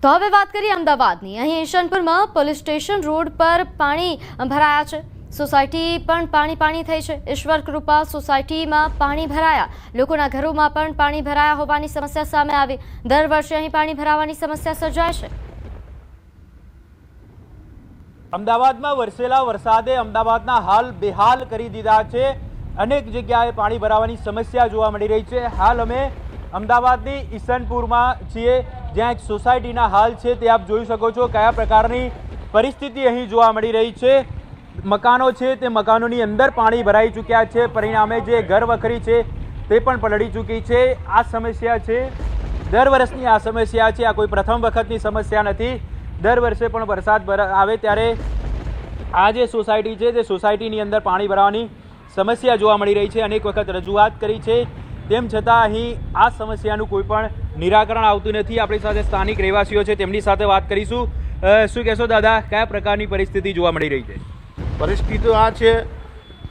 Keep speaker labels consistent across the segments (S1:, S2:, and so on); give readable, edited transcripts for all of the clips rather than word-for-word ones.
S1: તો હવે વાત કરીએ અમદાવાદની। અહીં ઈશનપુરમાં પોલીસ સ્ટેશન રોડ પર પાણી ભરાયા છે। સોસાયટી પણ પાણી થઈ છે। ઈશ્વર કૃપા સોસાયટીમાં પાણી ભરાયા। લોકોના ઘરોમાં પણ પાણી ભરાયા હોવાની સમસ્યા સામે આવી। દર વર્ષે અહીં પાણી ભરાવાની સમસ્યા સર્જાય છે।
S2: અમદાવાદમાં વરસેલા વરસાદે અમદાવાદના હાલ બેહાલ કરી દીધા છે। અનેક જગ્યાએ પાણી ભરાવાની સમસ્યા જોવા મળી રહી છે। હાલ અમે અમદાવાદની ઈશનપુરમાં છીએ, જ્યાં એક સોસાયટીના હાલ છે તે આપ જોઈ શકો છો। કયા પ્રકારની પરિસ્થિતિ અહીં જોવા મળી રહી છે। મકાનો છે તે મકાનોની અંદર પાણી ભરાઈ ચૂક્યા છે। પરિણામે જે ઘર વખરી છે તે પણ પલળી ચૂકી છે। આ સમસ્યા છે, દર વર્ષની આ સમસ્યા છે। આ કોઈ પ્રથમ વખતની સમસ્યા નથી। દર વર્ષે પણ વરસાદ આવે ત્યારે આ જે સોસાયટી છે તે સોસાયટીની અંદર પાણી ભરાવાની સમસ્યા જોવા મળી રહી છે। અનેક વખત રજૂઆત કરી છે, તેમ છતાં અહીં આ સમસ્યાનું કોઈ પણ નિરાકરણ આવતું નથી। આપણી સાથે સ્થાનિક રહેવાસીઓ છે, તેમની સાથે વાત કરીશું। શું કહેશો દાદા, કયા પ્રકારની પરિસ્થિતિ જોવા મળી રહી છે?
S3: પરિસ્થિતિ આ છે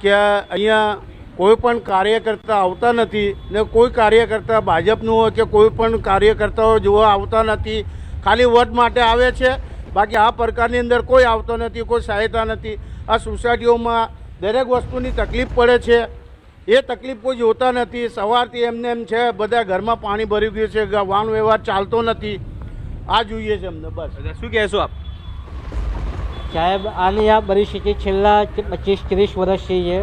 S3: કે અહીંયા કોઈ પણ કાર્યકર્તા આવતા નથી ને કોઈ કાર્યકર્તા ભાજપનું હોય કે કોઈ પણ કાર્યકર્તાઓ જોવા આવતા નથી। ખાલી વોટ માટે આવે છે, બાકી આ પ્રકારની અંદર કોઈ આવતો નથી, કોઈ સહાયતા નથી। આ સોસાયટીઓમાં દરેક વસ્તુની તકલીફ પડે છે, એ તકલીફ કોઈ જોતા નથી। સવારથી એમ છે, બધા ઘરમાં પાણી ભરી ગયું છે, વાહન વ્યવહાર ચાલતો નથી। આ જોઈએ છે અમને બસ।
S2: શું કહેશો આપ?
S4: સાહેબ, આની આ પરિસ્થિતિ છેલ્લા 25-30 વર્ષથી છે।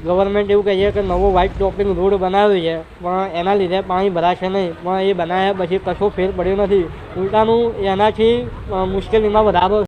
S4: ગવર્મેન્ટ એવું કહે છે કે નવો વ્હાઇટ ટોપિંગ રોડ બનાવ્યો છે, પણ એના લીધે પાણી ભરાશે નહીં। પણ એ બનાવ્યા પછી કશો ફેર પડ્યો નથી, ઉલટાનું એનાથી મુશ્કેલીમાં વધારો